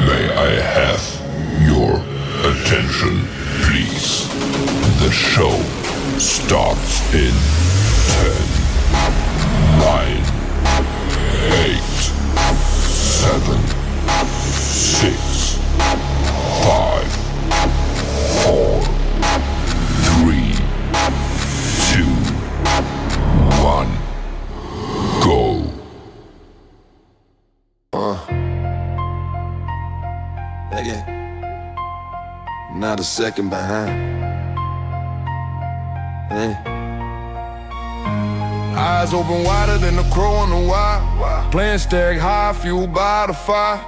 May I have your attention, please? The show starts in 10, 9, 8, 7, 6, 5, 4, 3, 2, 1, go. Not a second behind. Eyes open wider than the crow on the wire. Playing stack high, fueled by the fire.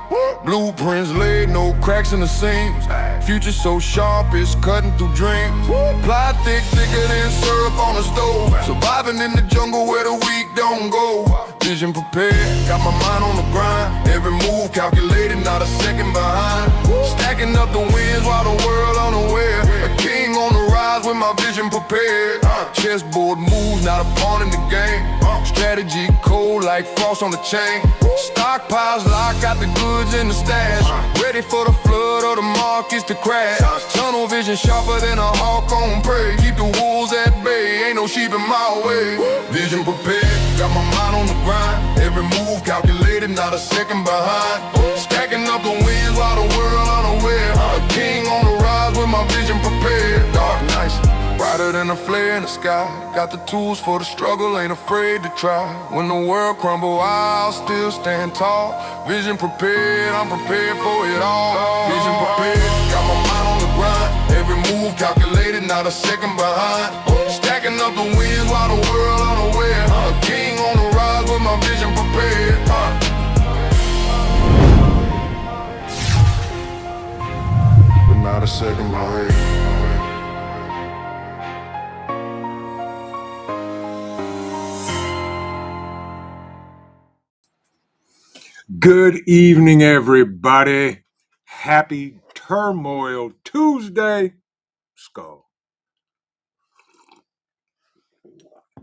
Blueprints laid, no cracks in the seams. Future so sharp, it's cutting through dreams. Plot thick, thicker than syrup on the stove. Surviving in the jungle where the weak don't go. Vision prepared, got my mind on the grind. Every move calculated, not a second behind. Stacking up the wins while the world unaware. A king on the rise with my vision prepared. Chessboard moves, not a pawn in the game. Strategy cold like frost on the chain. Stockpiles lock, got the goods in the stash. Ready for the flood or the markets to crash. Tunnel vision sharper than a hawk on prey. Keep the wolves at bay, ain't no sheep in my way. Vision prepared, got my mind on the grind. Every move calculated, not a second behind. Stacking up the wins while the world unaware. A king on the rise with my vision prepared. Dark nights, brighter than a flare in the sky. Got the tools for the struggle, ain't afraid to try. When the world crumble, I'll still stand tall. Vision prepared, I'm prepared for it all. Vision prepared, got my mind on the grind. Every move calculated, not a second behind. Stacking up the wins while the world unaware. A king on the rise with my vision prepared. But not a second behind. Good evening, everybody. Happy Turmoil Tuesday. Skull.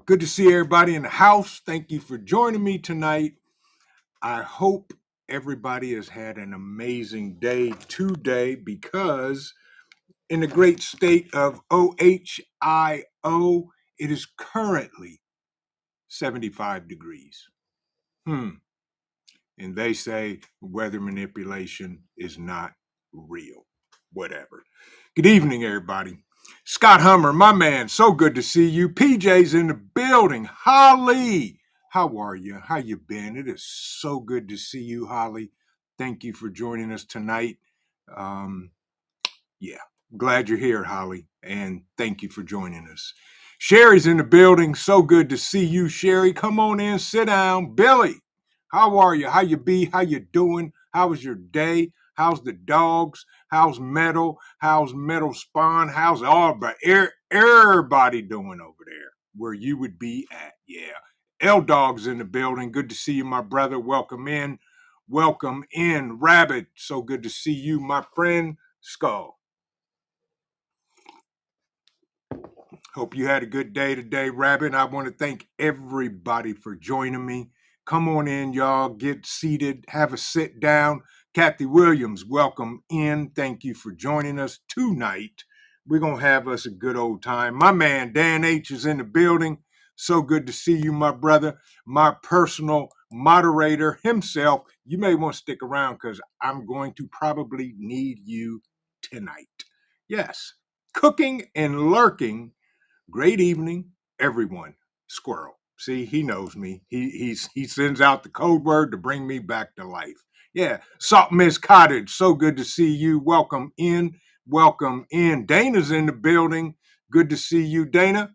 Good to see everybody in the house. Thank you for joining me tonight. I hope everybody has had an amazing day today because in the great state of OHIO, it is currently 75 degrees. And they say weather manipulation is not real. Whatever. Good evening, everybody. Scott Hummer, my man, so good to see you. PJ's in the building. Holly, how are you? How you been? It is so good to see you, Holly. Thank you for joining us tonight. Glad you're here, Holly, and thank you for joining us. Sherry's in the building. So good to see you, Sherry. Come on in, sit down. Billy, how are you? How you be? How you doing? How was your day? How's the dogs? How's Metal? How's Metal Spawn? How's everybody doing over there where you would be at? Yeah. L-Dog's in the building. Good to see you, my brother. Welcome in. Welcome in. Rabbit, so good to see you, my friend. Skull. Hope you had a good day today, Rabbit. I want to thank everybody for joining me. Come on in, y'all. Get seated. Have a sit down. Kathy Williams, welcome in. Thank you for joining us tonight. We're going to have us a good old time. My man, Dan H. is in the building. So good to see you, my brother. My personal moderator himself. You may want to stick around because I'm going to probably need you tonight. Yes, cooking and lurking. Great evening, everyone. Squirrel. See, he knows me. He sends out the code word to bring me back to life. Yeah, Salt Miss Cottage. So good to see you. Welcome in. Welcome in. Dana's in the building. Good to see you, Dana.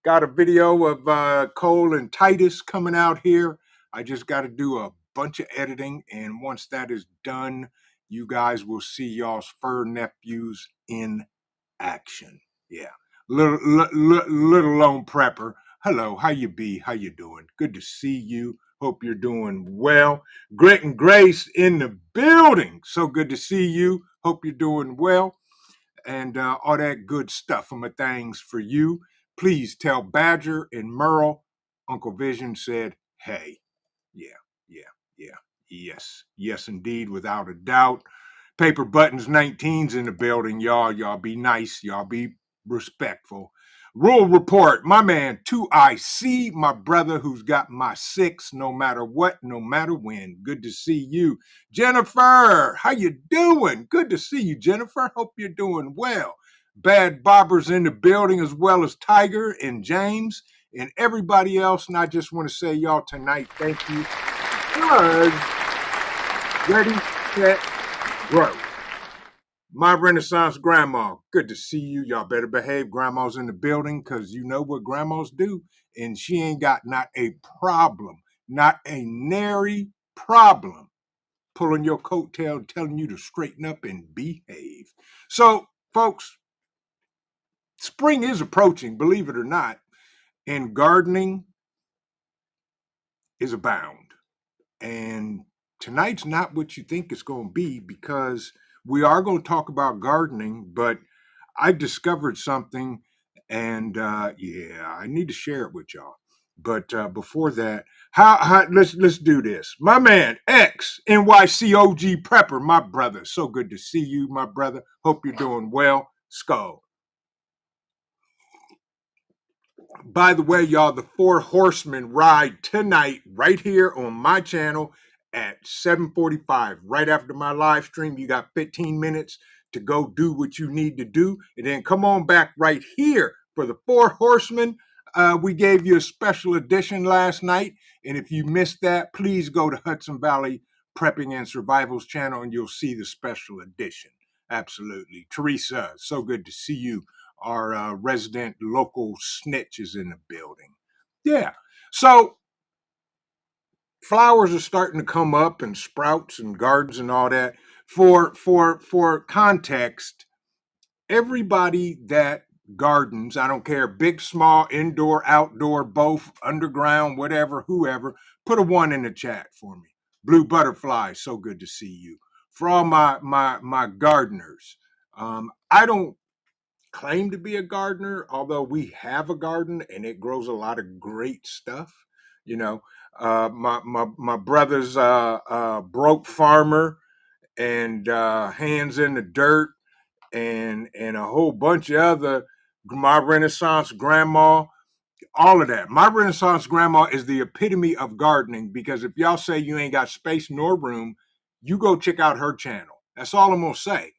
Got a video of Cole and Titus coming out here. I just got to do a bunch of editing, and once that is done, you guys will see y'all's fur nephews in action. Yeah. Little lone prepper. Hello, how you be? How you doing? Good to see you. Hope you're doing well. Grit and Grace in the building. So good to see you. Hope you're doing well. And all that good stuff and things for you. Please tell Badger and Merle Uncle Vision said, hey. Yeah. Yes, yes, indeed, without a doubt. Paper Buttons 19's in the building, y'all. Y'all be nice. Y'all be respectful. Rule Report, my man 2IC, my brother who's got my six, no matter what, no matter when. Good to see you. Jennifer, how you doing? Good to see you, Jennifer. Hope you're doing well. Bad Bobber's in the building, as well as Tiger and James and everybody else. And I just want to say, y'all, tonight, thank you. Because ready, set, grow. My Renaissance grandma, good to see you. Y'all better behave. Grandma's in the building because you know what grandmas do. And she ain't got not a problem, not a nary problem pulling your coattail, telling you to straighten up and behave. So, folks, spring is approaching, believe it or not, and gardening is abound. And tonight's not what you think it's going to be because we are going to talk about gardening, but I discovered something and yeah, I need to share it with y'all. But before that, let's do this. My man X NYCOG Prepper, my brother. So good to see you, my brother. Hope you're doing well. Skull. By the way, y'all, the Four Horsemen ride tonight right here on my channel at 7:45. Right after my live stream, you got 15 minutes to go do what you need to do. And then come on back right here for the Four Horsemen. We gave you a special edition last night. And if you missed that, please go to Hudson Valley Prepping and Survival's channel and you'll see the special edition. Absolutely. Teresa, so good to see you. Our resident local snitch is in the building. Yeah. So flowers are starting to come up and sprouts and gardens and all that. For context, everybody that gardens, I don't care, big, small, indoor, outdoor, both, underground, whatever, whoever, put a 1 in the chat for me. Blue Butterfly, so good to see you. For all my gardeners, I don't claim to be a gardener, although we have a garden and it grows a lot of great stuff. You know, my brother's broke farmer and hands in the dirt and a whole bunch of other. My Renaissance grandma, all of that. My Renaissance grandma is the epitome of gardening because if y'all say you ain't got space nor room, you go check out her channel. That's all I'm gonna say.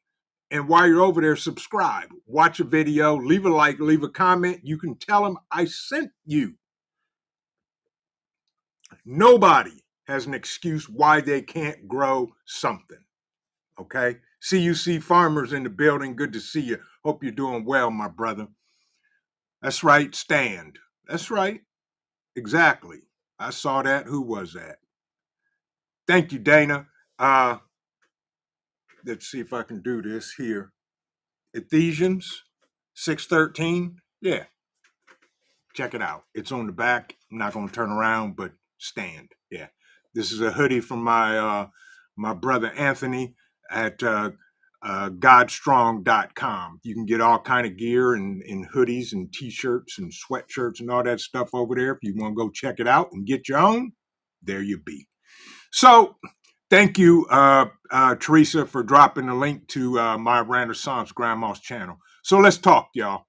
And while you're over there, subscribe, watch a video, leave a like, leave a comment. You can tell them I sent you. Nobody has an excuse why they can't grow something. Okay? CUC farmers in the building. Good to see you. Hope you're doing well, my brother. That's right, stand. That's right. Exactly. I saw that. Who was that? Thank you, Dana. Let's see if I can do this here. Ephesians 6:13. Yeah. Check it out. It's on the back. I'm not going to turn around, but stand. Yeah. This is a hoodie from my brother Anthony at godstrong.com. You can get all kind of gear and hoodies and t-shirts and sweatshirts and all that stuff over there. If you want to go check it out and get your own, there you be. So thank you, Teresa, for dropping the link to my Renaissance Grandma's channel. So let's talk, y'all.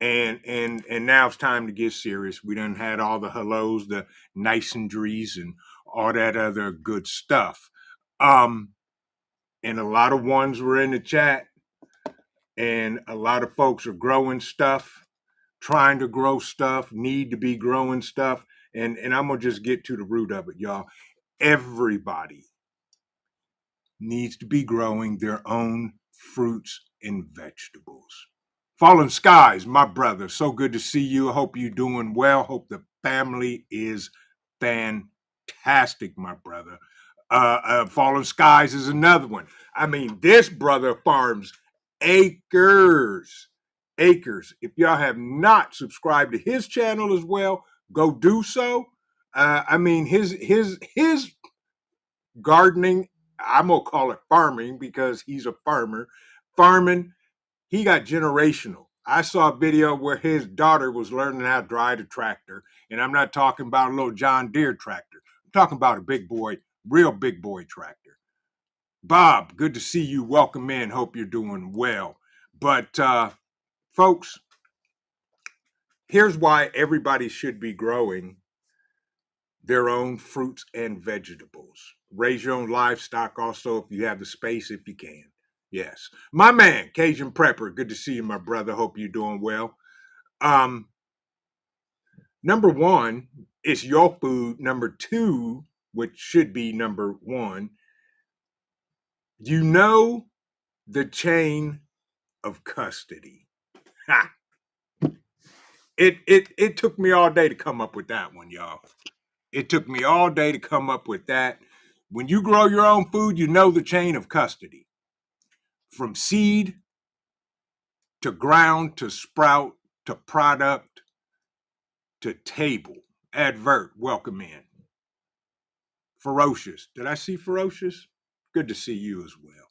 And now it's time to get serious. We done had all the hellos, the nicenderies, and all that other good stuff. And a lot of ones were in the chat, and a lot of folks are growing stuff, trying to grow stuff, need to be growing stuff. And I'm gonna just get to the root of it, y'all. Everybody needs to be growing their own fruits and vegetables. Fallen Skies, my brother, so good to see you. I hope you're doing well. Hope the family is fantastic, my brother. Fallen Skies is another one. I mean, this brother farms acres. If y'all have not subscribed to his channel as well, go do so. I mean, his gardening, I'm gonna call it farming because he's a farmer. Farming, he got generational. I saw a video where his daughter was learning how to drive a tractor, and I'm not talking about a little John Deere tractor. I'm talking about a big boy Real big boy tractor. Bob, good to see you. Welcome in. Hope you're doing well. But folks, here's why everybody should be growing their own fruits and vegetables. Raise your own livestock also if you have the space, if you can. Yes. My man, Cajun Prepper, good to see you, my brother. Hope you're doing well. Number one is your food. Number two, which should be number one, you know the chain of custody. Ha. It took me all day to come up with that one, y'all. It took me all day to come up with that. When you grow your own food, you know the chain of custody. From seed to ground to sprout to product to table. Advert, welcome in. Ferocious. Did I see Ferocious? Good to see you as well.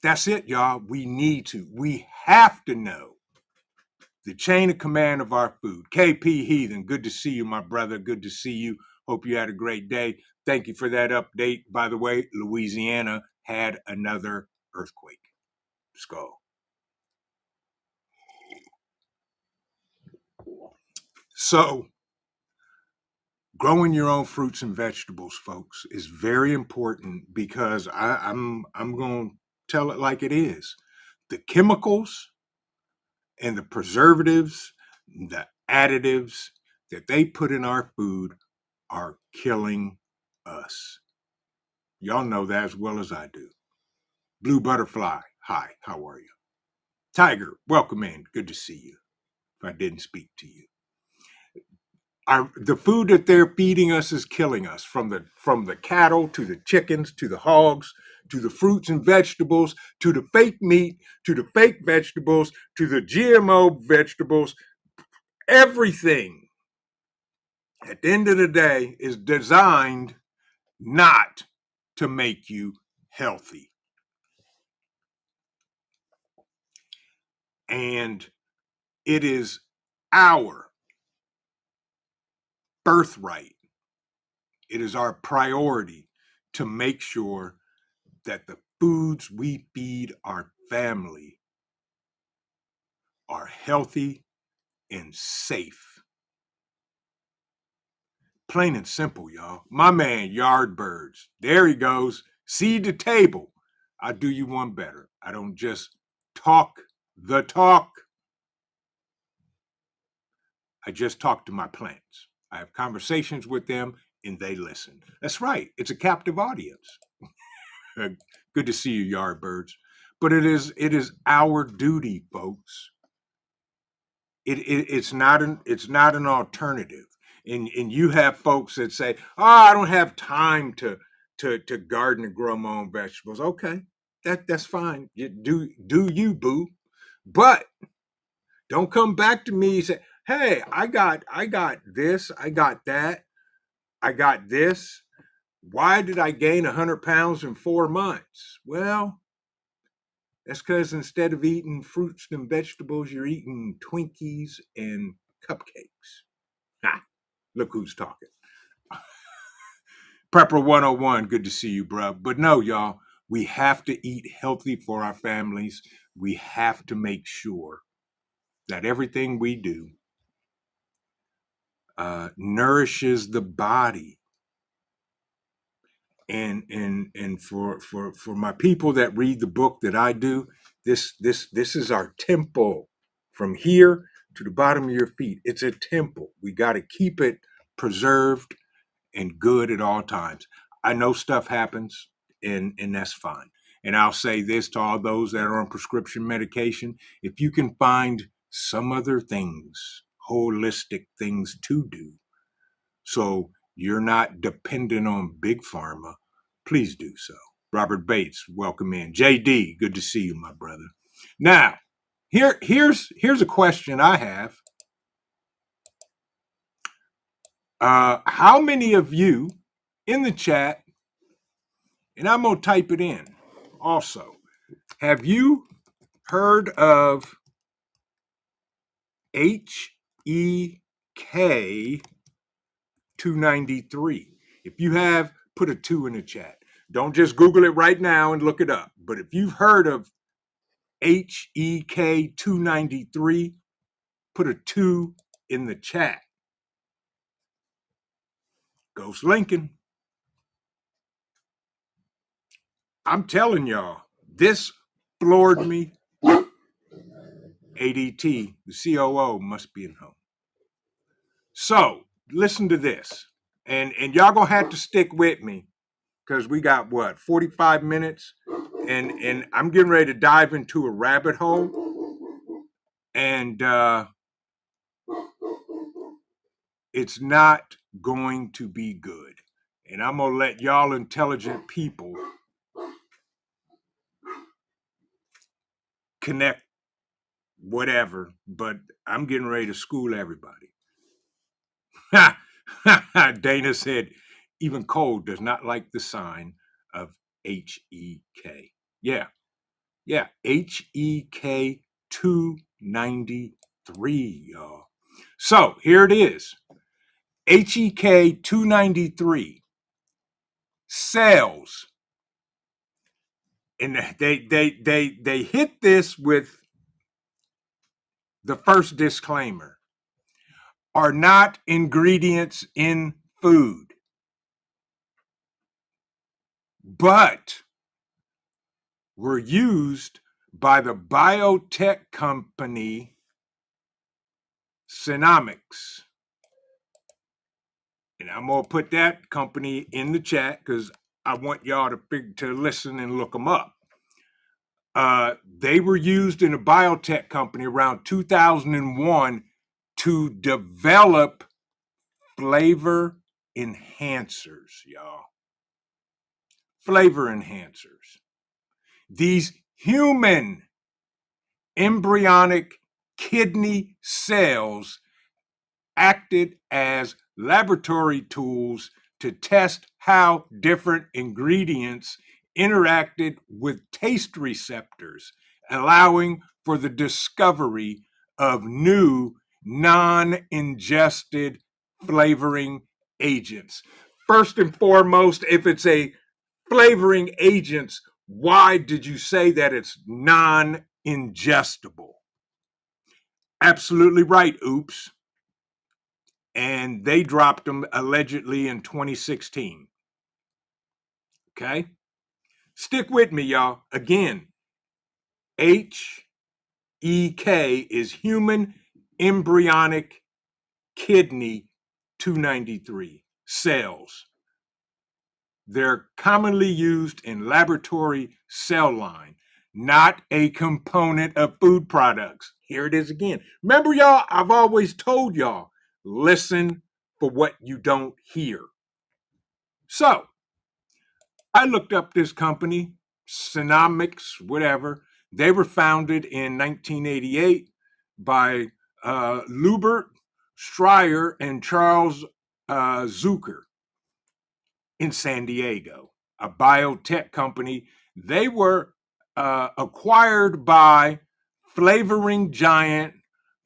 That's it, y'all. We have to know the chain of command of our food. KP Heathen, good to see you, my brother. Good to see you. Hope you had a great day. Thank you for that update. By the way, Louisiana had another earthquake. Skull. So, growing your own fruits and vegetables, folks, is very important because I'm going to tell it like it is. The chemicals and the preservatives, the additives that they put in our food are killing us. Y'all know that as well as I do. Blue Butterfly, hi, how are you? Tiger, welcome in. Good to see you. If I didn't speak to you. The food that they're feeding us is killing us, from the cattle to the chickens to the hogs to the fruits and vegetables to the fake meat to the fake vegetables to the GMO vegetables. Everything at the end of the day is designed not to make you healthy. And it is our birthright. It is our priority to make sure that the foods we feed our family are healthy and safe. Plain and simple, y'all. My man, Yardbirds. There he goes. Seed to table. I do you one better. I don't just talk the talk. I just talk to my plants. I have conversations with them and they listen. That's right. It's a captive audience. Good to see you, Yardbirds. But it is our duty, folks. It's not an alternative. And you have folks that say, "Oh, I don't have time to garden and grow my own vegetables." Okay, that's fine. You do you, boo. But don't come back to me and say, "Hey, I got this, I got that, I got this. Why did I gain 100 pounds in 4 months?" Well, that's because instead of eating fruits and vegetables, you're eating Twinkies and cupcakes. Ha, look who's talking. Prepper 101, good to see you, bro. But no, y'all, we have to eat healthy for our families. We have to make sure that everything we do nourishes the body. And for my people that read the book that I do, this is our temple. From here to the bottom of your feet, it's a temple. We got to keep it preserved and good at all times. I know stuff happens, and that's fine. And I'll say this to all those that are on prescription medication: if you can find some other things, holistic things to do, so you're not dependent on big pharma, please do so. Robert Bates, welcome in. JD, good to see you, my brother. Now, here's a question I have. How many of you in the chat, and I'm going to type it in also, have you heard of HEK 293? If you have, put a 2 in the chat. Don't just Google it right now and look it up. But if you've heard of HEK 293, put a 2 in the chat. Ghost Lincoln. I'm telling y'all, this floored me. ADT, the COO, must be in home. So listen to this. And y'all gonna have to stick with me because we got 45 minutes, and I'm getting ready to dive into a rabbit hole, and it's not going to be good. And I'm gonna let y'all intelligent people connect whatever, but I'm getting ready to school everybody. Dana said, even Cole does not like the sign of HEK. Yeah, HEK 293, y'all. So here it is. HEK 293 cells, and they hit this with the first disclaimer, are not ingredients in food, but were used by the biotech company Synomics. And I'm going to put that company in the chat because I want y'all to listen and look them up. They were used in a biotech company around 2001 to develop flavor enhancers, y'all. Flavor enhancers. These human embryonic kidney cells acted as laboratory tools to test how different ingredients interacted with taste receptors, allowing for the discovery of new non-ingested flavoring agents. First and foremost, if it's a flavoring agents, why did you say that it's non-ingestible? Absolutely right, OUPES. And they dropped them allegedly in 2016. Okay? Stick with me, y'all. Again, HEK is human embryonic kidney 293 cells. They're commonly used in laboratory cell line, not a component of food products. Here it is again. Remember, y'all, I've always told y'all, listen for what you don't hear. So, I looked up this company, Synomics, whatever. They were founded in 1988 by Lubert Stryer and Charles Zucker in San Diego, a biotech company. They were acquired by flavoring giant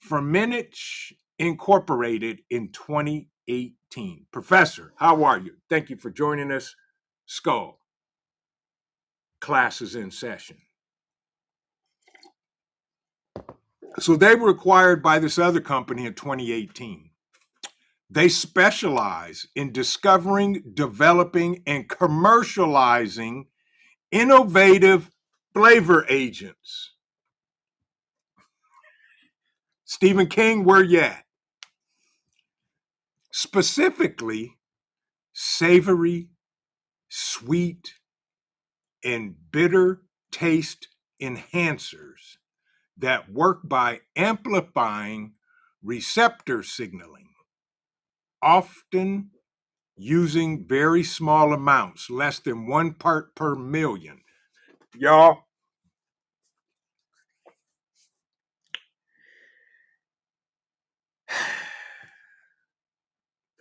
Fermentage Incorporated in 2018. Professor, how are you? Thank you for joining us. Skull. Class is in session. So they were acquired by this other company in 2018. They specialize in discovering, developing, and commercializing innovative flavor agents. Stephen King, where you at? Specifically, savory, sweet, and bitter taste enhancers that work by amplifying receptor signaling, often using very small amounts, less than 1 part per million. Y'all,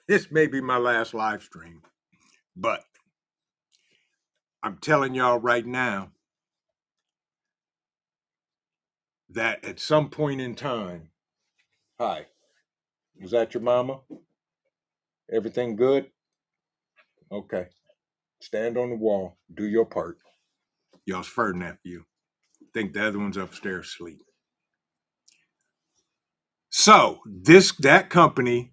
this may be my last live stream, but I'm telling y'all right now that at some point in time, hi, is that your mama? Everything good? Okay. Stand on the wall. Do your part. Y'all's fur nephew. Think the other one's upstairs asleep. So that company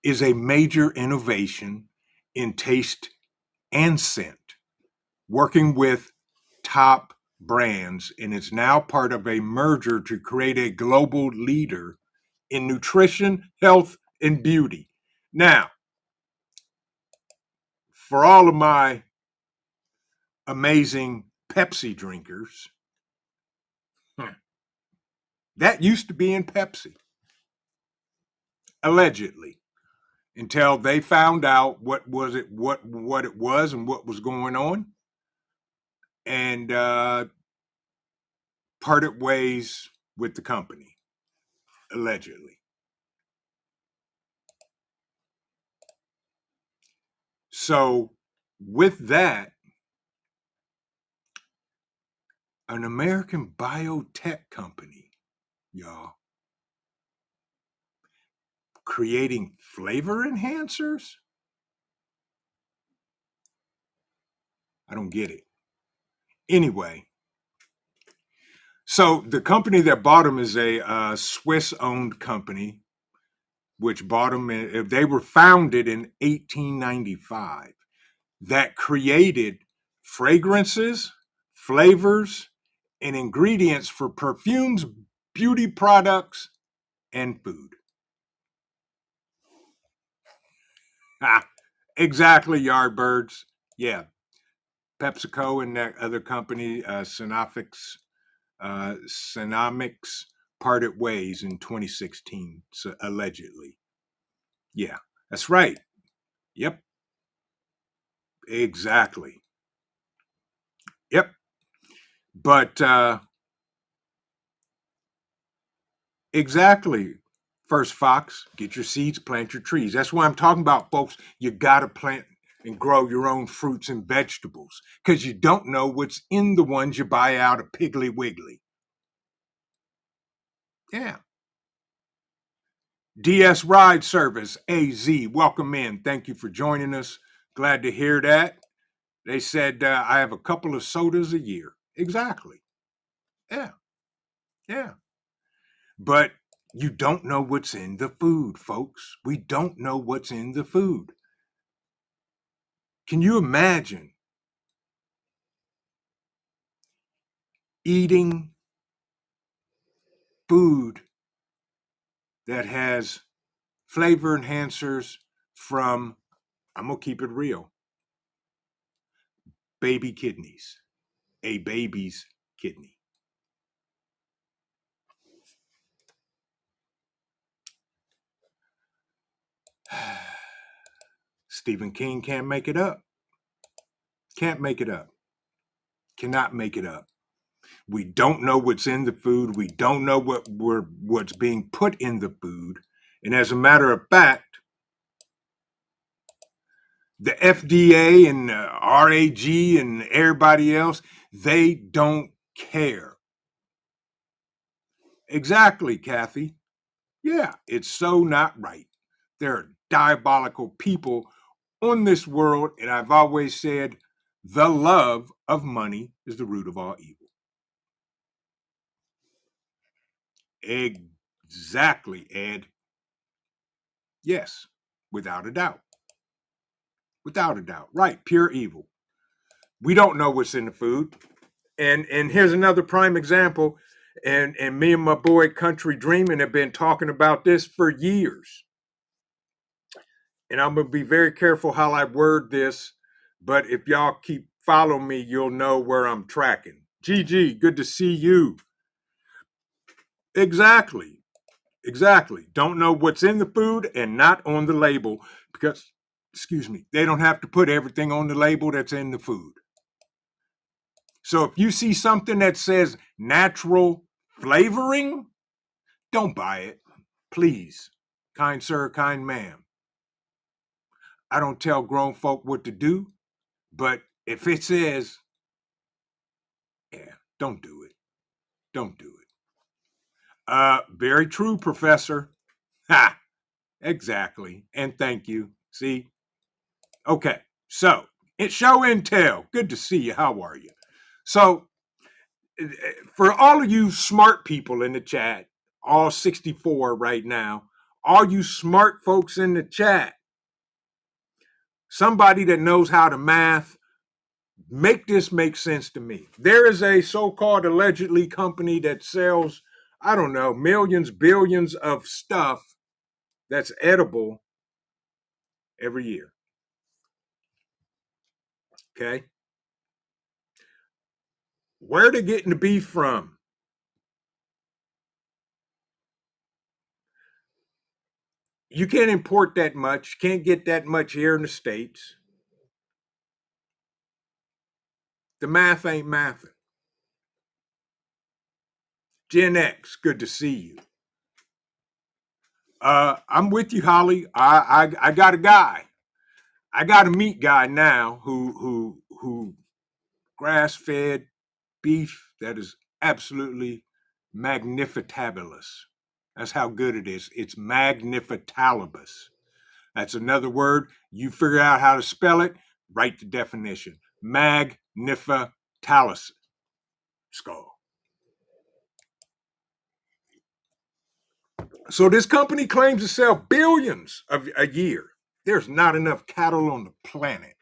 is a major innovation in taste and scent, working with top brands, and it's now part of a merger to create a global leader in nutrition, health, and beauty. Now, for all of my amazing Pepsi drinkers, that used to be in Pepsi, allegedly, until they found out what it was and what was going on, and parted ways with the company, allegedly. So, with that, an American biotech company, y'all, creating flavor enhancers? I don't get it. Anyway, so the company that bought them is a Swiss-owned company, which bought them. They were founded in 1895. That created fragrances, flavors, and ingredients for perfumes, beauty products, and food. Ah, exactly, Yardbirds. Yeah, PepsiCo and that other company, Synomics, parted ways in 2016, so allegedly. Yeah, that's right. Yep, exactly. Yep. But exactly. First Fox, get your seeds, plant your trees. That's what I'm talking about, folks. You got to plant and grow your own fruits and vegetables because you don't know what's in the ones you buy out of Piggly Wiggly. Yeah. DS Ride Service, AZ, welcome in. Thank you for joining us. Glad to hear that. They said I have a couple of sodas a year. Exactly. Yeah. Yeah. But you don't know what's in the food, folks. We don't know what's in the food. Can you imagine eating food that has flavor enhancers from, I'm going to keep it real, baby kidneys, a baby's kidney? Stephen King can't make it up. Can't make it up. Cannot make it up. We don't know what's in the food. We don't know what's being put in the food. And as a matter of fact, the FDA and RAG and everybody else, they don't care. Exactly, Kathy. Yeah, it's so not right. There are diabolical people on this world, and I've always said the love of money is the root of all evil. Exactly, Ed. Yes, without a doubt. Without a doubt. Right, pure evil. We don't know what's in the food. And here's another prime example. And me and my boy Country Dreaming have been talking about this for years. And I'm gonna be very careful how I word this, but if y'all keep following me, you'll know where I'm tracking. GG, good to see you. Exactly. Exactly. Don't know what's in the food and not on the label because, excuse me, they don't have to put everything on the label that's in the food. So if you see something that says natural flavoring, don't buy it. Please. Kind sir, kind ma'am. I don't tell grown folk what to do, but if it says, yeah, don't do it. Don't do it. Very true, Professor. Ha! Exactly. And thank you. See, Okay, so it's show and tell. Good to see you. How are you? So, for all of you smart people in the chat, all 64 right now, all you smart folks in the chat, somebody that knows how to math, make this make sense to me. There is a so-called allegedly company that sells, I don't know, millions, billions of stuff that's edible every year. Okay. Where they getting the beef from? You can't import that much. Can't get that much here in the States. The math ain't mathing. Gen X, good to see you. I'm with you, Holly. I got a guy. I got a meat guy now who grass fed beef that is absolutely magnifitabulous. That's how good it is. It's magnifitalibus. That's another word. You figure out how to spell it, write the definition. Magnifitalus. Skull. So this company claims to sell billions of a year. There's not enough cattle on the planet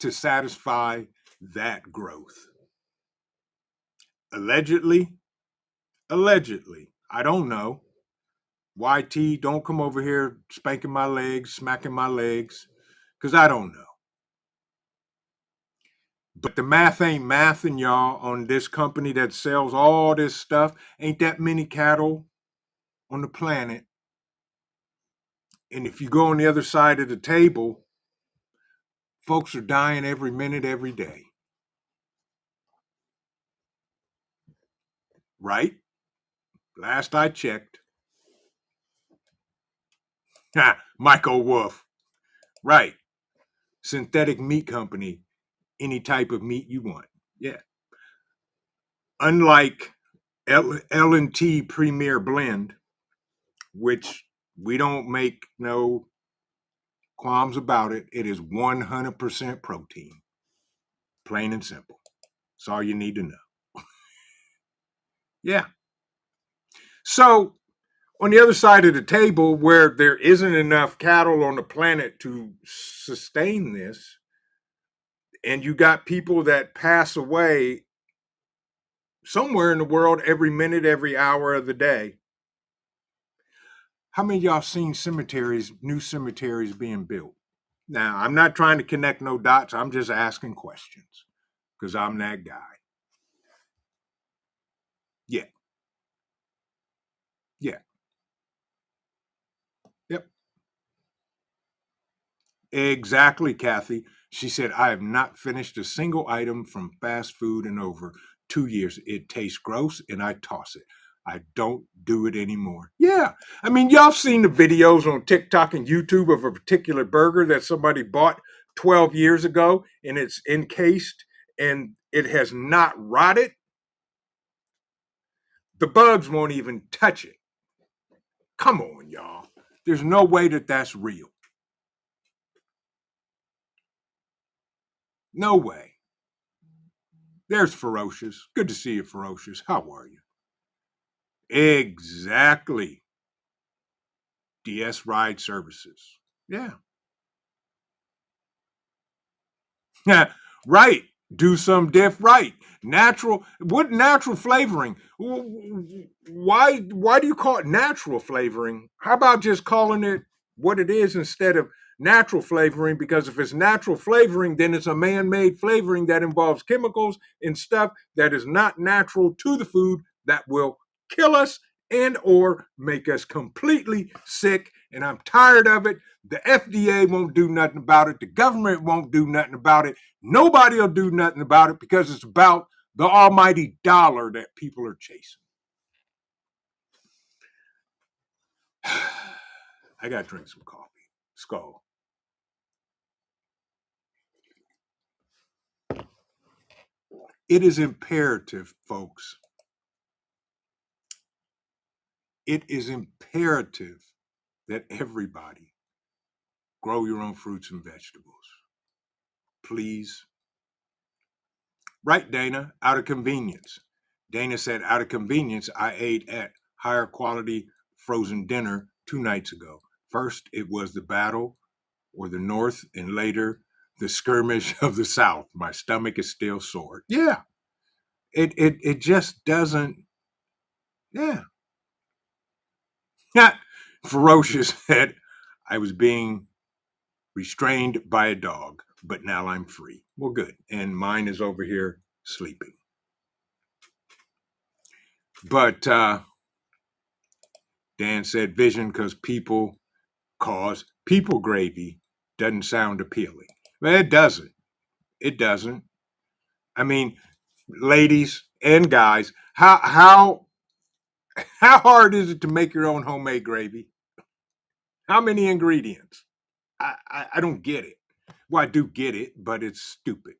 to satisfy that growth. Allegedly, I don't know. YT, don't come over here spanking my legs, smacking my legs, because I don't know. But the math ain't mathing, y'all, on this company that sells all this stuff. Ain't that many cattle on the planet. And if you go on the other side of the table, folks are dying every minute, every day. Right? Last I checked. Michael Wolf. Right. Synthetic meat company. Any type of meat you want. Yeah. Unlike L&T Premier Blend, which we don't make no qualms about it. It is 100% protein. Plain and simple. That's all you need to know. Yeah. So, on the other side of the table, where there isn't enough cattle on the planet to sustain this, and you got people that pass away somewhere in the world every minute, every hour of the day. How many of y'all seen cemeteries, new cemeteries being built? Now, I'm not trying to connect no dots. I'm just asking questions because I'm that guy. Yeah. Yeah. Yep. Exactly, Kathy. She said, I have not finished a single item from fast food in over 2 years. It tastes gross and I toss it. I don't do it anymore. Yeah. I mean, y'all seen the videos on TikTok and YouTube of a particular burger that somebody bought 12 years ago and it's encased and it has not rotted. The bugs won't even touch it. Come on, y'all. There's no way that that's real. No way. There's Ferocious. Good to see you, Ferocious. How are you? Exactly. DS Ride Services. Yeah. Right. Do some diff right. Natural. What natural flavoring? Why do you call it natural flavoring? How about just calling it what it is instead of natural flavoring? Because if it's natural flavoring, then it's a man-made flavoring that involves chemicals and stuff that is not natural to the food that will kill us and or make us completely sick. And I'm tired of it. The FDA won't do nothing about it. The government won't do nothing about it. Nobody will do nothing about it because it's about the almighty dollar that people are chasing. I got to drink some coffee. Skull. It is imperative, folks. It is imperative that everybody grow your own fruits and vegetables. Please. Right, Dana, out of convenience. Dana said, out of convenience, I ate at higher quality frozen dinner 2 nights ago. First, it was the battle or the North, and later, the skirmish of the South. My stomach is still sore. Yeah, it just doesn't, yeah. Ferocious said, I was being restrained by a dog, but now I'm free. Well, good. And mine is over here sleeping. But Dan said vision because people cause people gravy doesn't sound appealing. Well, it doesn't. It doesn't. I mean, ladies and guys, how hard is it to make your own homemade gravy? How many ingredients? I don't get it. Well, I do get it, but it's stupid.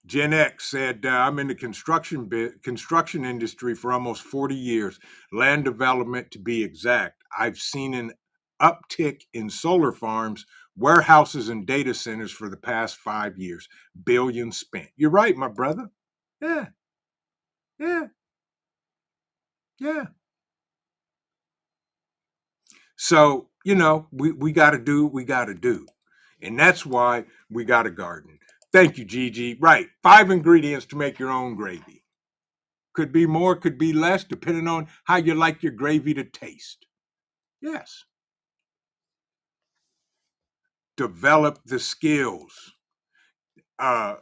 Gen X said, I'm in the construction industry for almost 40 years, land development to be exact. I've seen an uptick in solar farms, warehouses, and data centers for the past 5 years. Billions spent. You're right, my brother. Yeah, yeah, yeah. So, we got to do what we got to do. And that's why we got a garden. Thank you, Gigi. Right. 5 ingredients to make your own gravy. Could be more, could be less, depending on how you like your gravy to taste. Yes. Develop the skills. Uh,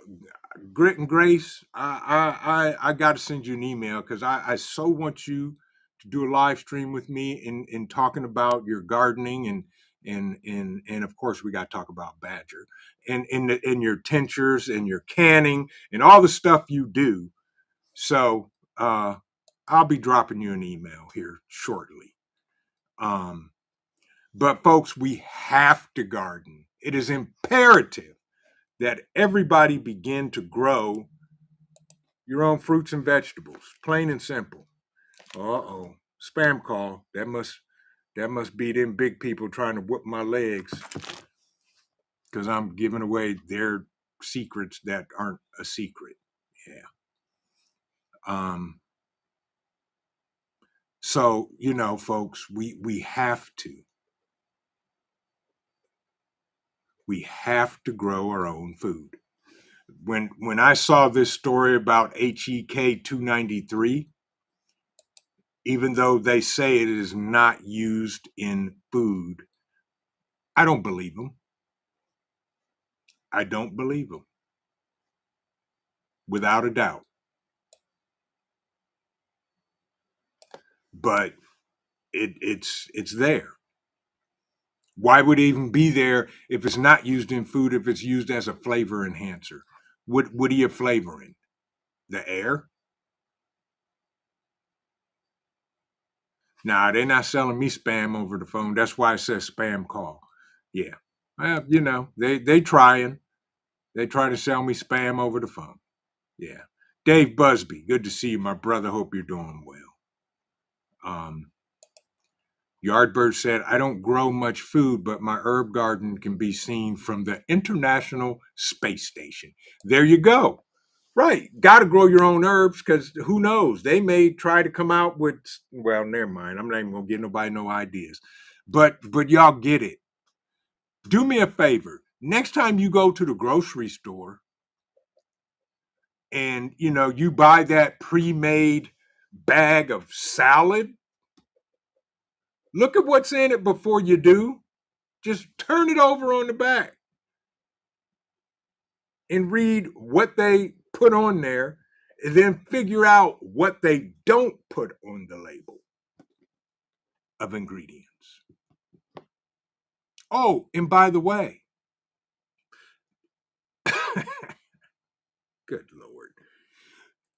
Grit and Grace, I got to send you an email because I so want you to do a live stream with me in talking about your gardening and of course we got to talk about Badger and in your tinctures and your canning and all the stuff you do. So I'll be dropping you an email here shortly. But folks, we have to garden. It is imperative that everybody begin to grow your own fruits and vegetables, plain and simple. Uh-oh, spam call. That must be them big people trying to whip my legs because I'm giving away their secrets that aren't a secret. Yeah. So, folks, we have to grow our own food. When I saw this story about HEK 293, even though they say it is not used in food, I don't believe them. I don't believe them. Without a doubt. But it's there. Why would it even be there if it's not used in food, if it's used as a flavor enhancer? What are you flavoring? The air? Nah, they're not selling me spam over the phone. That's why it says spam call. Yeah. Well, they trying. They trying to sell me spam over the phone. Yeah. Dave Busby, good to see you, my brother. Hope you're doing well. Yardbird said, I don't grow much food, but my herb garden can be seen from the International Space Station. There you go. Right. Got to grow your own herbs because who knows? They may try to come out with, well, never mind. I'm not even going to give nobody no ideas. But y'all get it. Do me a favor. Next time you go to the grocery store and, you buy that pre-made bag of salad, look at what's in it before you do. Just turn it over on the back and read what they put on there and then figure out what they don't put on the label of ingredients. Oh, and by the way, good Lord,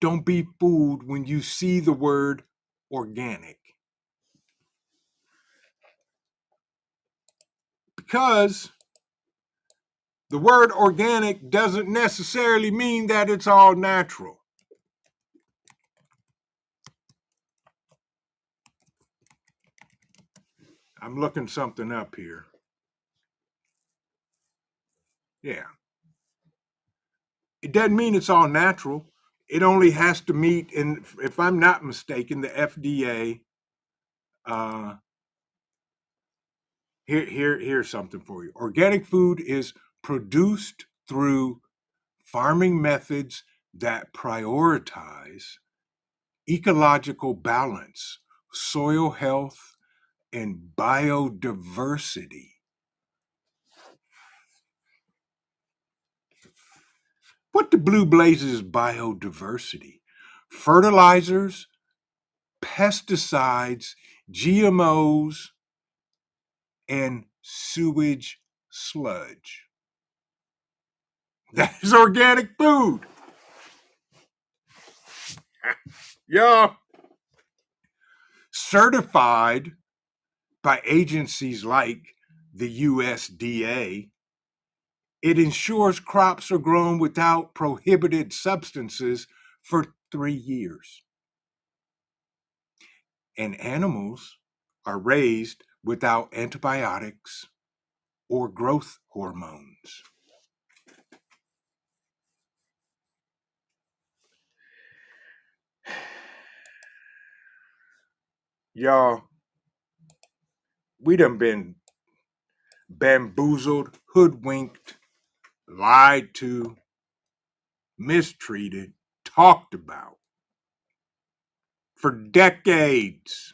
don't be fooled when you see the word organic. Because the word organic doesn't necessarily mean that it's all natural. I'm looking something up here. Yeah. It doesn't mean it's all natural. It only has to meet, and if I'm not mistaken, the FDA. Uh, here's something for you. Organic food is produced through farming methods that prioritize ecological balance, soil health, and biodiversity. What the blue blazes is biodiversity? Fertilizers, pesticides, GMOs, and sewage sludge. That is organic food. Yeah. Certified by agencies like the USDA, it ensures crops are grown without prohibited substances for 3 years. And animals are raised without antibiotics or growth hormones. Y'all, we done been bamboozled, hoodwinked, lied to, mistreated, talked about for decades.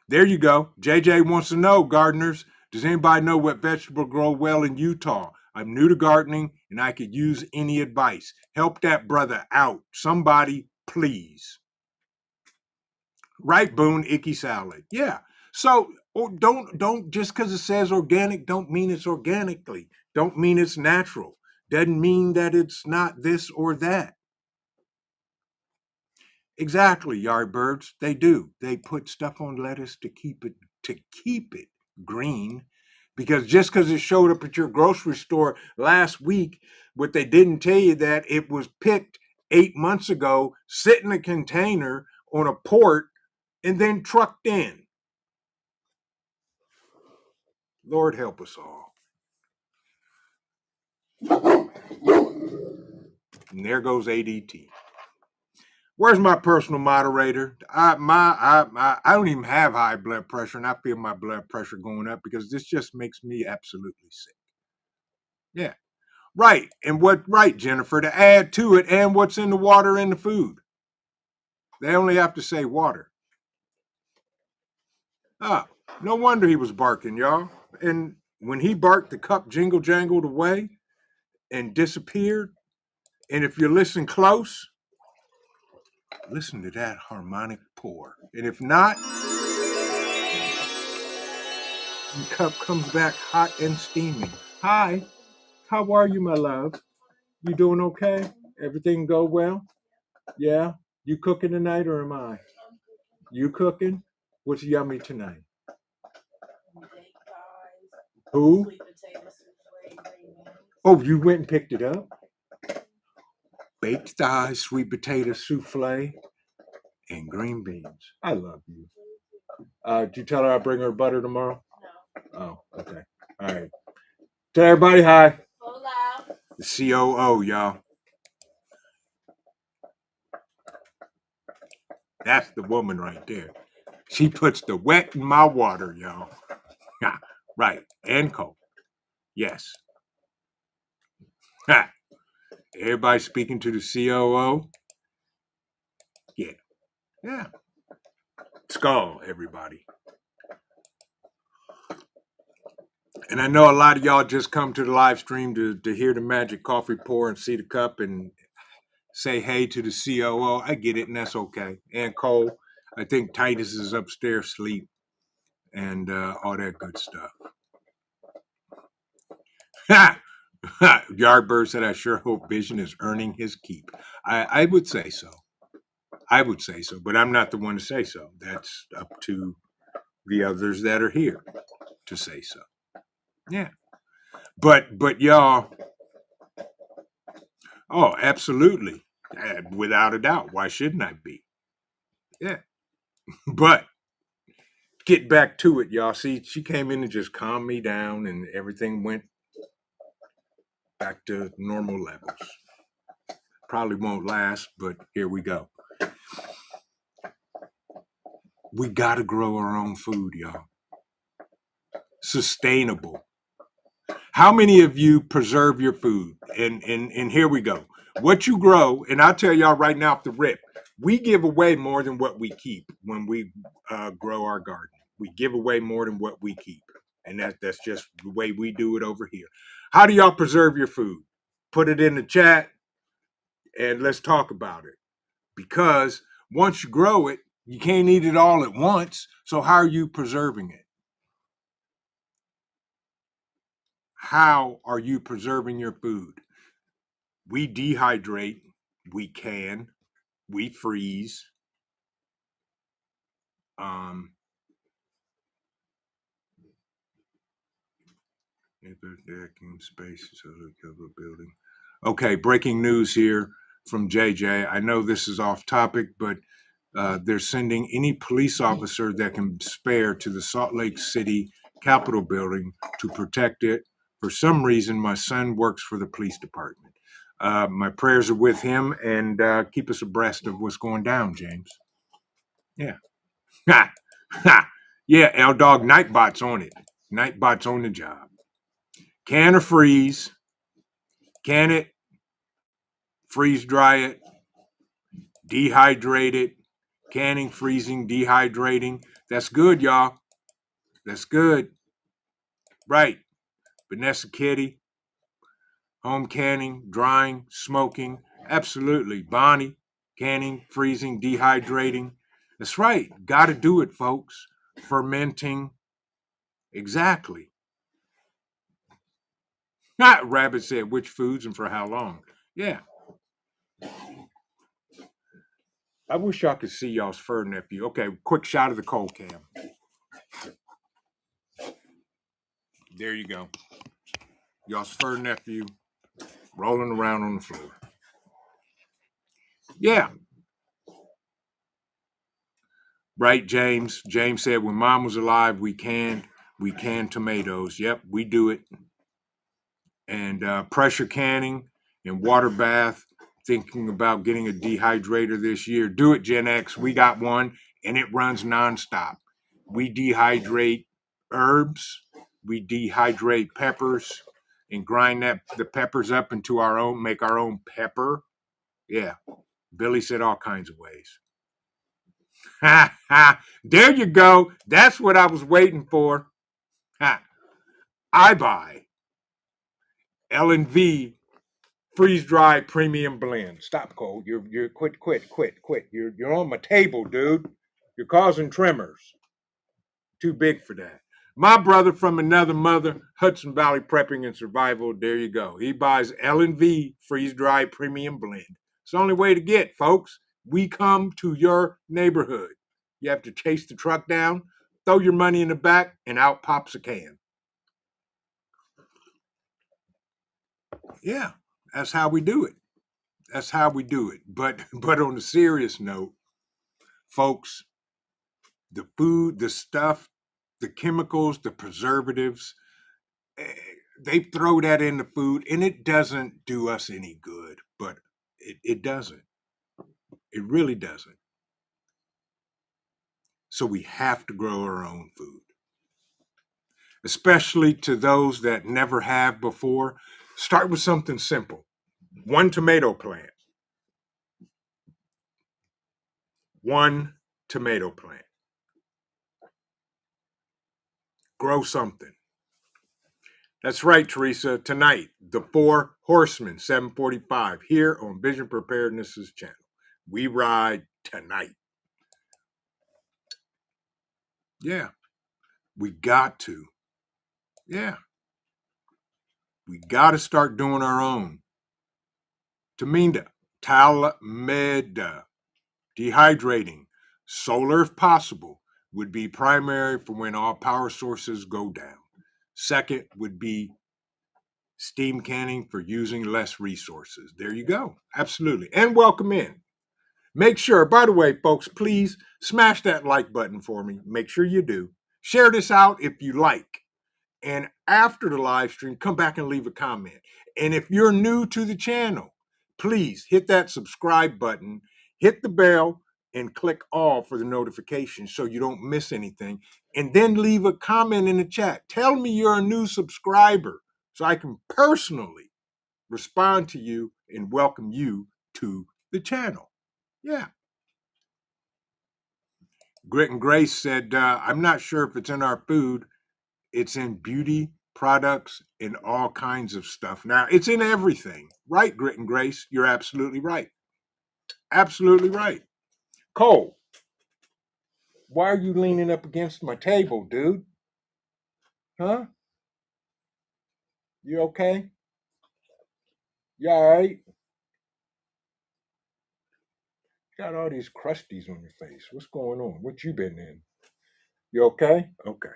There you go. JJ wants to know, gardeners, does anybody know what vegetable grow well in Utah? I'm new to gardening and I could use any advice. Help that brother out. Somebody, please. Right, Boone, icky salad. Yeah. So don't just because it says organic, don't mean it's organically. Don't mean it's natural. Doesn't mean that it's not this or that. Exactly, Yardbirds. They do. They put stuff on lettuce to keep it green. Because just because it showed up at your grocery store last week, what they didn't tell you that it was picked 8 months ago, sit in a container on a port, and then trucked in. Lord help us all. And there goes ADT. Where's my personal moderator? I don't even have high blood pressure, and I feel my blood pressure going up because this just makes me absolutely sick. Yeah, right. And right, Jennifer, to add to it, and what's in the water and the food. They only have to say water. Ah, no wonder he was barking, y'all. And when he barked, the cup jangled away and disappeared. And if you listen close, listen to that harmonic pour. And if not, the cup comes back hot and steaming. Hi, how are you, my love? You doing okay? Everything go well? Yeah? You cooking tonight or am I? You cooking? What's yummy tonight? Who? Oh, you went and picked it up? Baked thighs, sweet potato souffle, and green beans. I love you. Did you tell her I'll bring her butter tomorrow? No. Oh, okay. All right. Tell everybody hi. Hola. The COO, y'all. That's the woman right there. She puts the wet in my water, y'all. Yeah, right. And cold. Yes. Ha. Everybody speaking to the COO. Yeah. Yeah. Skull, everybody. And I know a lot of y'all just come to the live stream to hear the magic coffee pour and see the cup and say hey to the COO. I get it, and that's okay. And Cole, I think Titus is upstairs asleep and all that good stuff. Yardbird said, I sure hope Vision is earning his keep. I would say so. I would say so, but I'm not the one to say so. That's up to the others that are here to say so. Yeah. But y'all, oh, absolutely. Without a doubt. Why shouldn't I be? Yeah. But get back to it, y'all. See, she came in and just calmed me down, and everything went back to normal levels. Probably won't last, but here we go. We got to grow our own food, y'all. Sustainable. How many of you preserve your food? And here we go. What you grow, and I'll tell y'all right now off the rip, we give away more than what we keep when we grow our garden. We give away more than what we keep. And that's just the way we do it over here. How do y'all preserve your food? Put it in the chat and let's talk about it. Because once you grow it, you can't eat it all at once. So how are you preserving it? How are you preserving your food? We dehydrate, we can, we freeze. Vacuum spaces, cover building. Okay, breaking news here from JJ. I know this is off topic, but they're sending any police officer that can spare to the Salt Lake City Capitol building to protect it. For some reason, my son works for the police department. My prayers are with him, and keep us abreast of what's going down, James. Yeah. Ha! Ha! Yeah, L-Dog Nightbot's on it. Nightbot's on the job. Can or freeze. Can it, freeze dry it, dehydrate it, canning, freezing, dehydrating. That's good, y'all. That's good. Right. Vanessa Kitty, home canning, drying, smoking. Absolutely. Bonnie, canning, freezing, dehydrating. That's right. Got to do it, folks. Fermenting. Exactly. Rabbit said which foods and for how long. Yeah. I wish y'all could see y'all's fur nephew. Okay, quick shot of the cold cam. There you go. Y'all's fur nephew rolling around on the floor. Yeah. Right, James. James said when mom was alive, we canned tomatoes. Yep, we do it. And pressure canning and water bath. Thinking about getting a dehydrator this year. Do it, Gen X. We got one and it runs nonstop. We dehydrate herbs. We dehydrate peppers and grind the peppers up into our own, make our own pepper. Yeah. Billy said all kinds of ways. Ha ha. There you go. That's what I was waiting for. Ha. I buy L&V freeze dry premium blend. Stop, Cole. You're quit. You're on my table, dude. You're causing tremors. Too big for that. My brother from another mother, Hudson Valley Prepping and Survival. There you go. He buys L&V freeze dry premium blend. It's the only way to get, folks. We come to your neighborhood. You have to chase the truck down, throw your money in the back, and out pops a can. Yeah, that's how we do it. That's how we do it. But on a serious note, folks, the food, the stuff, the chemicals, the preservatives, they throw that in the food and it doesn't do us any good. But it doesn't. It really doesn't. So we have to grow our own food. Especially to those that never have before. Start with something simple. One tomato plant. One tomato plant. Grow something. That's right, Teresa. Tonight, the Four Horsemen, 7:45, here on Vision Preparedness's channel. We ride tonight. Yeah, we got to. Yeah, we got to start doing our own. Taminda, Talameda, dehydrating, solar if possible, would be primary for when all power sources go down. Second would be steam canning for using less resources. There you go. Absolutely. And welcome in. Make sure, by the way, folks, please smash that like button for me. Make sure you do. Share this out if you like. And after the live stream, come back and leave a comment. And if you're new to the channel, please hit that subscribe button, hit the bell, and click all for the notifications so you don't miss anything. And then leave a comment in the chat. Tell me you're a new subscriber so I can personally respond to you and welcome you to the channel. Yeah. Grit and Grace said, I'm not sure if it's in our food. It's in beauty products and all kinds of stuff. Now, it's in everything. Right, Grit and Grace? You're absolutely right. Absolutely right. Cole, why are you leaning up against my table, dude? Huh? You okay? You all right? Got all these crusties on your face. What's going on? What you been in? You okay? Okay.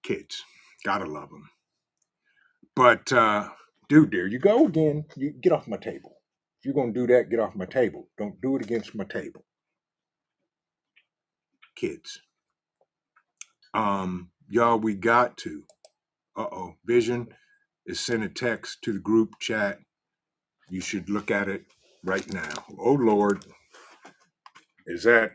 Kids, gotta love them. But, dude, there you go again. You get off my table. If you're gonna do that, get off my table. Don't do it against my table. Kids. Y'all, we got to. Vision is sent a text to the group chat. You should look at it right now. Oh Lord, is that?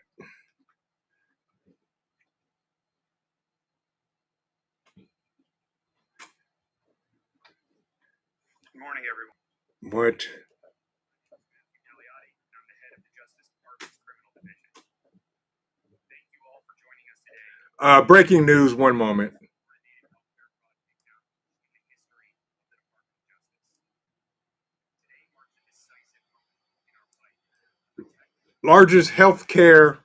Good morning, everyone. What? Thank you all for joining us today. Breaking news. One moment. Largest healthcare.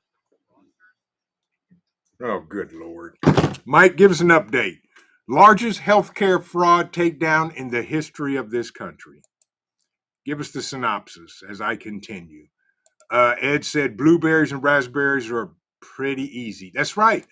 Oh, good Lord. Mike, give us an update. Largest healthcare fraud takedown in the history of this country. Give us the synopsis as I continue. Ed said blueberries and raspberries are pretty easy. That's right.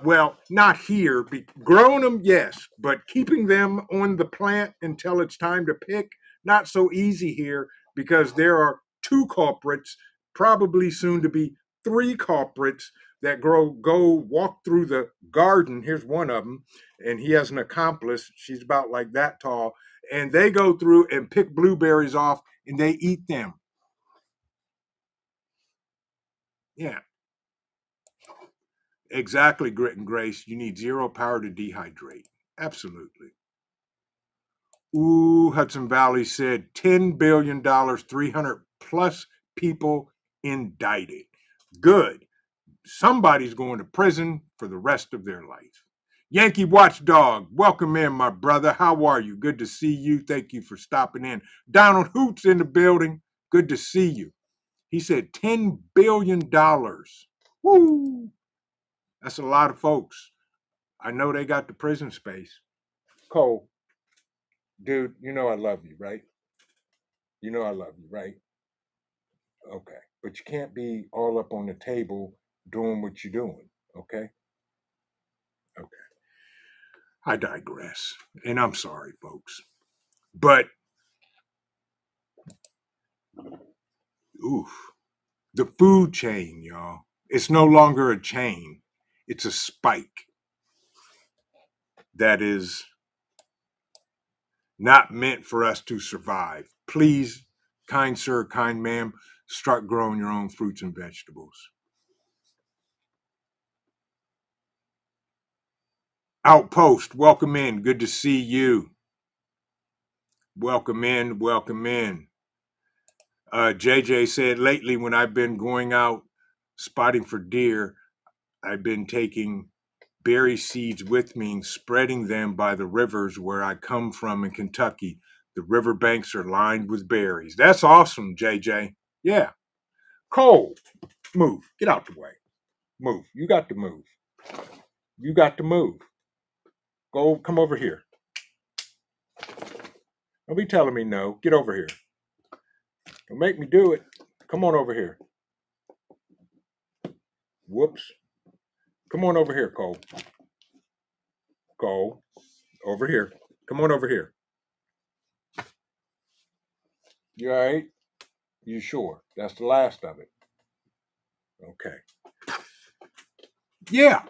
Well, not here. Growing them, yes, but keeping them on the plant until it's time to pick, not so easy here because there are two culprits, probably soon to be three culprits that go walk through the garden. Here's one of them, and he has an accomplice. She's about like that tall, and they go through and pick blueberries off, and they eat them. Yeah. Exactly, Grit and Grace. You need zero power to dehydrate. Absolutely. Ooh, Hudson Valley said $10 billion, 300 plus people indicted. Good. Somebody's going to prison for the rest of their life. Yankee Watchdog, welcome in, my brother. How are you? Good to see you. Thank you for stopping in. Donald Hoots in the building. Good to see you. He said $10 billion. Woo! That's a lot of folks. I know they got the prison space. Cole, dude, you know I love you, right? You know I love you, right? Okay. But you can't be all up on the table doing what you're doing, okay? Okay. I digress. And I'm sorry, folks. But, oof, the food chain, y'all. It's no longer a chain, it's a spike that is not meant for us to survive. Please, kind sir, kind ma'am, start growing your own fruits and vegetables. Outpost, welcome in. Good to see you. Welcome in, welcome in. JJ said lately when I've been going out spotting for deer, I've been taking berry seeds with me and spreading them by the rivers where I come from in Kentucky. The riverbanks are lined with berries. That's awesome, JJ. Yeah. Cole, move. Get out the way. Move. You got to move. You got to move. Go, come over here. Don't be telling me no. Get over here. Don't make me do it. Come on over here. Whoops. Come on over here, Cole. Cole. Over here. Come on over here. You all right? You sure? That's the last of it. Okay. Yeah.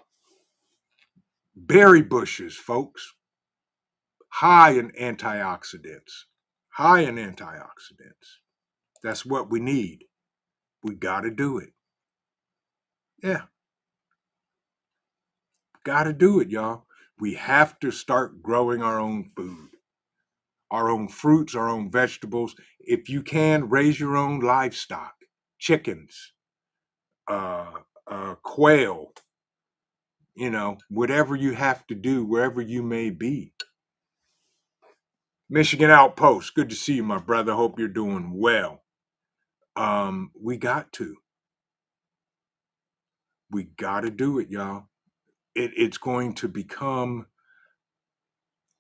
Berry bushes, folks. High in antioxidants. High in antioxidants. That's what we need. We got to do it. Yeah. Got to do it, y'all. We have to start growing our own food, our own fruits, our own vegetables. If you can, raise your own livestock, chickens, uh, quail, whatever you have to do, wherever you may be. Michigan Outpost, good to see you, my brother. Hope you're doing well. We got to. We got to do it, y'all. It's going to become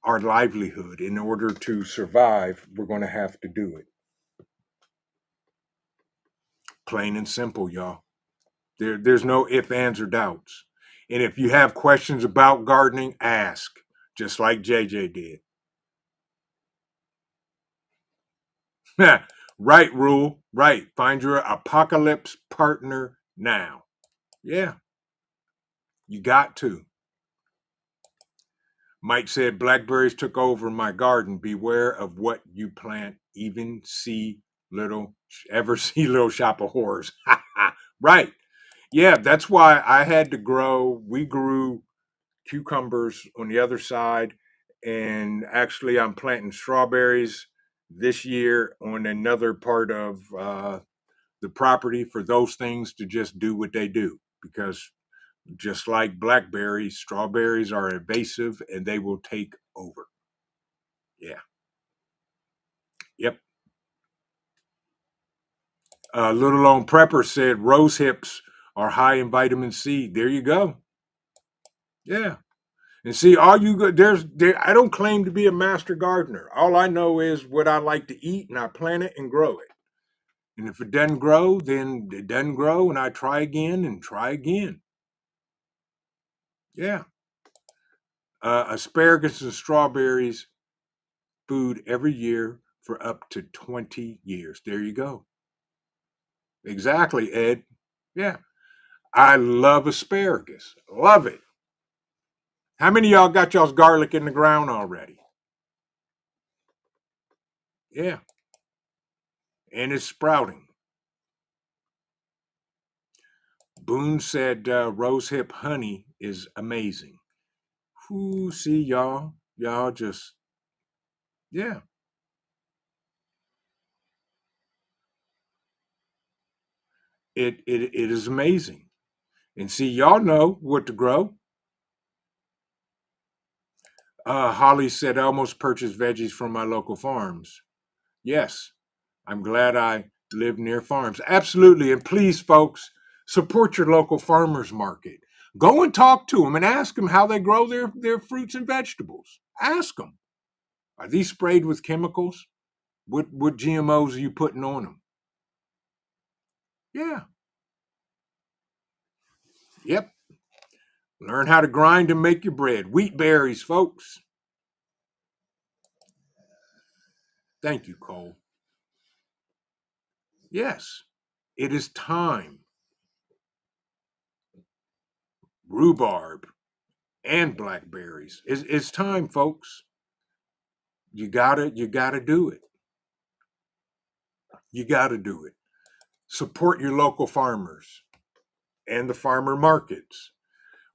our livelihood. In order to survive, we're going to have to do it. Plain and simple, y'all. There's no ifs, ands, or doubts. And if you have questions about gardening, ask, just like JJ did. Right, Rule. Right. Find your apocalypse partner now. Yeah, you got to. Mike said, blackberries took over my garden. Beware of what you plant. Ever see Little Shop of Horrors. Right. Yeah, that's why I had to grow. We grew cucumbers on the other side. And actually, I'm planting strawberries this year on another part of the property for those things to just do what they do. Because just like blackberries, strawberries are invasive and they will take over. Yeah. Yep. Little Lone Prepper said rose hips are high in vitamin C. There you go. Yeah. And see, all you go I don't claim to be a master gardener. All I know is what I like to eat, and I plant it and grow it. And if it doesn't grow, then it doesn't grow, and I try again and try again. Yeah. Asparagus and strawberries food every year for up to 20 years. There you go. Exactly, Ed. Yeah. I love asparagus. Love it. How many of y'all got y'all's garlic in the ground already? Yeah. And it's sprouting. Boone said rosehip honey is amazing. Ooh, see y'all just, yeah. It is amazing. And see, y'all know what to grow. Holly said, I almost purchased veggies from my local farms. Yes, I'm glad I live near farms. Absolutely. And please, folks, support your local farmers market. Go and talk to them and ask them how they grow their fruits and vegetables. Ask them, are these sprayed with chemicals? What GMOs are you putting on them? Yeah. Yep. Learn how to grind and make your bread. Wheat berries, folks. Thank you, Cole. Yes, it is time. Rhubarb and blackberries. It's time, folks. You gotta do it. You gotta do it. Support your local farmers and the farmer markets.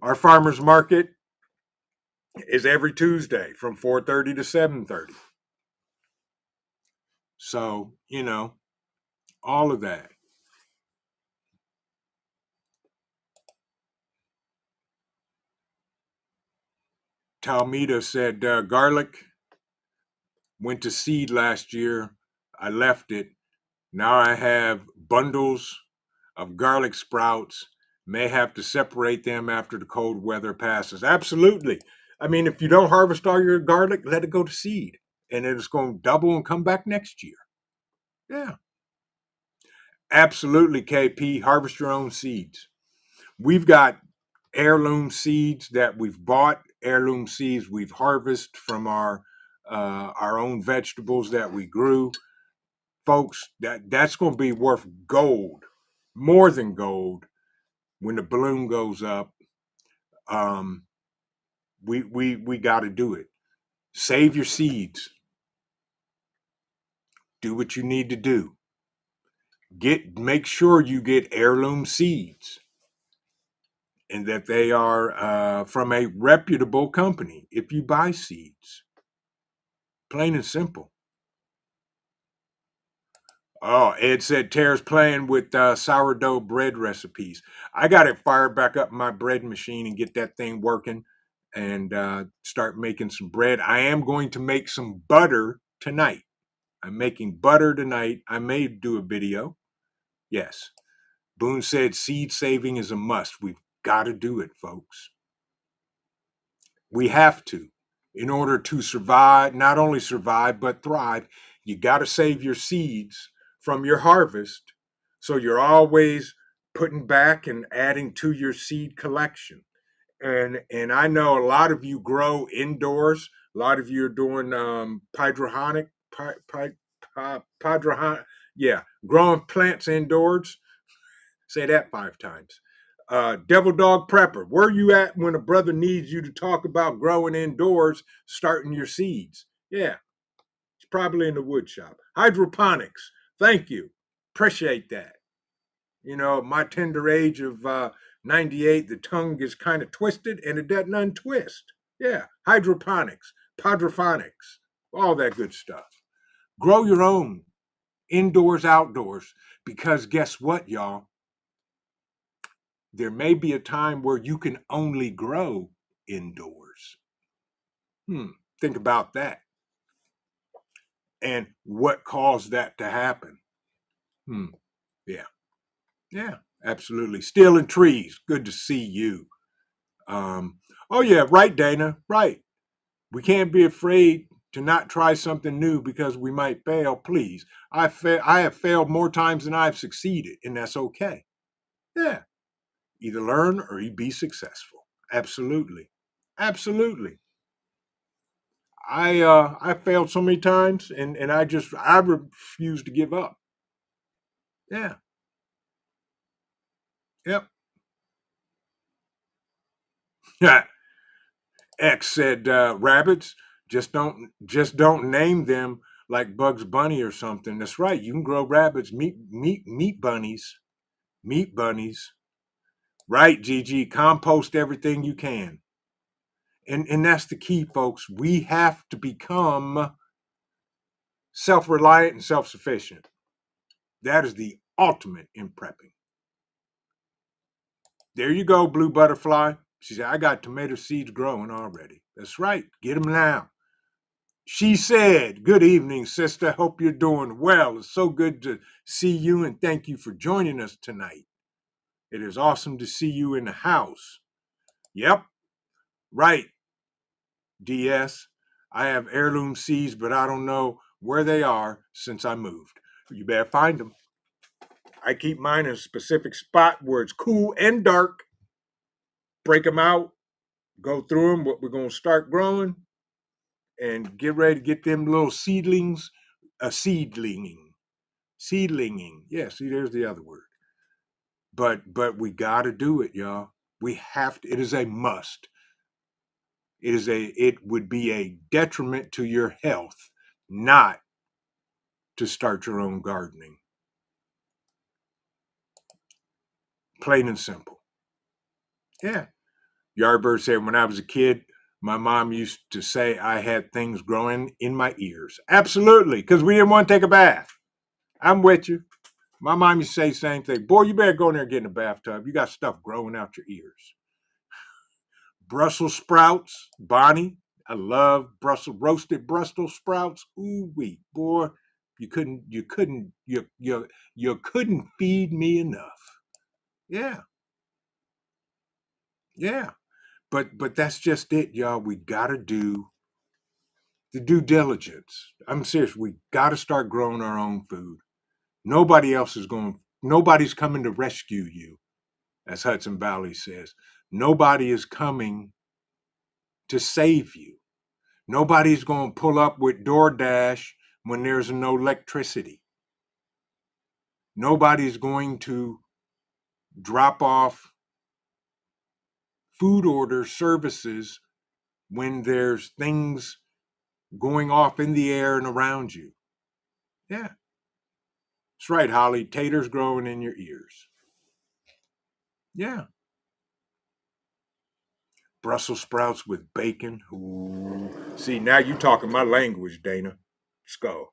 Our farmers market is every Tuesday from 4:30 to 7:30. So, all of that. Talmida said garlic went to seed last year. I left it. Now I have bundles of garlic sprouts. May have to separate them after the cold weather passes. Absolutely. I mean, if you don't harvest all your garlic, let it go to seed and it's going to double and come back next year. Yeah. Absolutely, KP. Harvest your own seeds. We've got heirloom seeds that we've bought, heirloom seeds we've harvested from our own vegetables that we grew. folks, that's going to be worth gold, more than gold, when the balloon goes up. We got to do it. Save your seeds. Do what you need to do. Make sure you get heirloom seeds, and that they are from a reputable company if you buy seeds. Plain and simple. Oh, Ed said Tara's playing with sourdough bread recipes. I got it fired back up in my bread machine and get that thing working and start making some bread. I am going to make some butter tonight. I'm making butter tonight. I may do a video. Yes. Boone said seed saving is a must. We've got to do it, folks. We have to. In order to survive, not only survive, but thrive, you got to save your seeds from your harvest. So you're always putting back and adding to your seed collection. And I know a lot of you grow indoors. A lot of you are doing growing plants indoors. Say that 5 times. Devil Dog Prepper, where you at when a brother needs you to talk about growing indoors, starting your seeds? Yeah, it's probably in the wood shop. Hydroponics, thank you. Appreciate that. You know, my tender age of 98, the tongue is kind of twisted and it doesn't untwist. Yeah, hydroponics, podrophonics, all that good stuff. Grow your own, indoors, outdoors, because guess what, y'all? There may be a time where you can only grow indoors. Think about that. And what caused that to happen? Yeah, absolutely. Stealing trees. Good to see you. Oh yeah, right, Dana. Right. We can't be afraid to not try something new because we might fail. Please, I have failed more times than I've succeeded, and that's okay. Yeah, either learn or you be successful. Absolutely, absolutely. I failed so many times, and I refuse to give up. Yeah, yep. X said rabbits just don't name them like Bugs Bunny or something. That's right. You can grow rabbits, meat bunnies, meat bunnies. Right, Gigi. Compost everything you can, and that's the key, folks. We have to become self-reliant and self-sufficient. That is the ultimate in prepping. There you go, Blue Butterfly. She said, I got tomato seeds growing already. That's right. Get them now. She said, good evening, sister. Hope you're doing well. It's so good to see you and thank you for joining us tonight. It is awesome to see you in the house. Yep, right, DS. I have heirloom seeds, but I don't know where they are since I moved. You better find them. I keep mine in a specific spot where it's cool and dark. Break them out, go through them, what we're going to start growing, and get ready to get them little seedlings, seedlinging. Yeah, see, there's the other word. But we got to do it, y'all. We have to. It is a must. It would be a detriment to your health not to start your own gardening. Plain and simple. Yeah. Yardbird said, when I was a kid, my mom used to say I had things growing in my ears. Absolutely, because we didn't want to take a bath. I'm with you. My mom used to say the same thing. Boy, you better go in there and get in the bathtub. You got stuff growing out your ears. Brussels sprouts, Bonnie. I love roasted Brussels sprouts. Ooh wee, boy, you couldn't feed me enough. Yeah, yeah. But that's just it, y'all. We gotta do the due diligence. I'm serious. We gotta start growing our own food. Nobody's coming to rescue you, as Hudson Valley says. Nobody is coming to save you. Nobody's going to pull up with DoorDash when there's no electricity. Nobody's going to drop off food order services when there's things going off in the air and around you. Yeah. That's right, Holly. Taters growing in your ears. Yeah. Brussels sprouts with bacon. Ooh. See, now you talking my language, Dana. Let's go.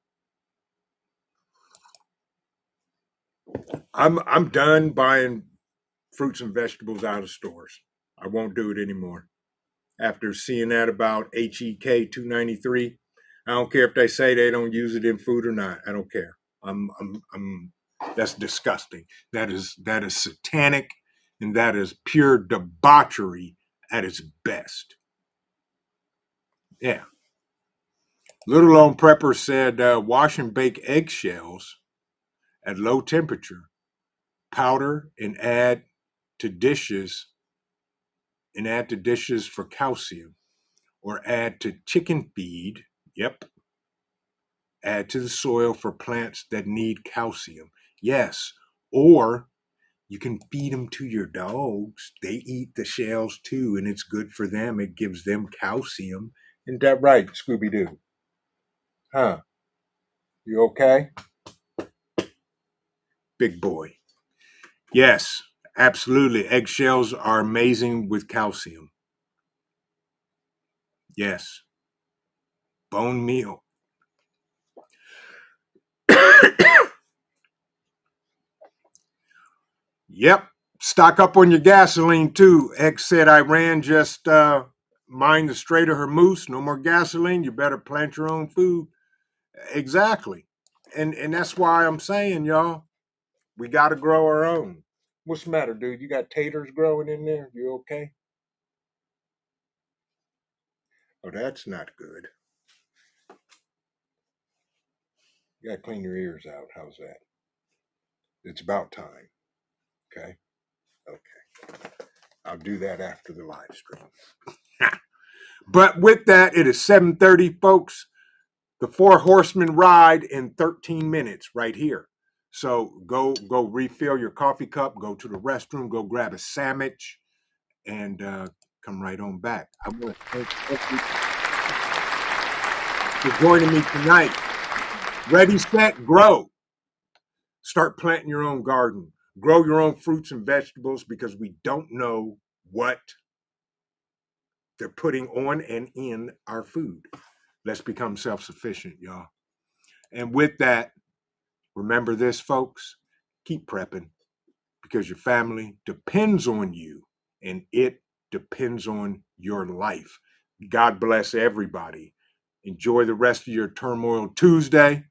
I'm done buying fruits and vegetables out of stores. I won't do it anymore. After seeing that about HEK 293, I don't care if they say they don't use it in food or not. I don't care. I'm that's disgusting. That is satanic, and that is pure debauchery at its best. Yeah. Little Lone Prepper said, wash and bake eggshells at low temperature, powder to dishes and add to dishes for calcium, or add to chicken feed. Yep. Add to the soil for plants that need calcium. Yes. Or you can feed them to your dogs. They eat the shells too, and it's good for them. It gives them calcium. Isn't that right, Scooby Doo? Huh? You okay? Big boy. Yes, absolutely. Eggshells are amazing with calcium. Yes. Bone meal. Yep. Stock up on your gasoline too. X said Iran just mined the Strait of Hormuz. No more gasoline. You better plant your own food. Exactly. And that's why I'm saying, y'all, we got to grow our own. What's the matter, dude? You got taters growing in there? You okay? Oh, that's not good. You got to clean your ears out. How's that? It's about time. Okay. Okay. I'll do that after the live stream. But with that, it is 7:30, folks. The Four Horsemen ride in 13 minutes right here. So go refill your coffee cup, go to the restroom, go grab a sandwich, and come right on back. I want to thank you for joining me tonight. Ready, set, grow. Start planting your own garden. Grow your own fruits and vegetables, because we don't know what they're putting on and in our food. Let's become self-sufficient, y'all. And with that, remember this, folks. Keep prepping, because your family depends on you, and it depends on your life. God bless everybody. Enjoy the rest of your Turmoil Tuesday,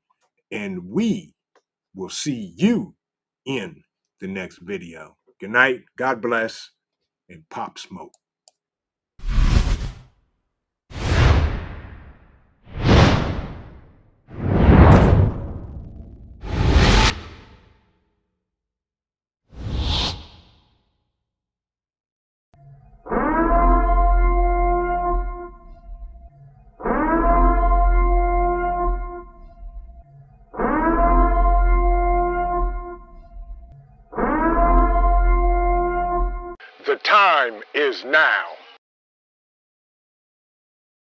and we will see you in the next video. Good night. God bless, and pop smoke. The time is now.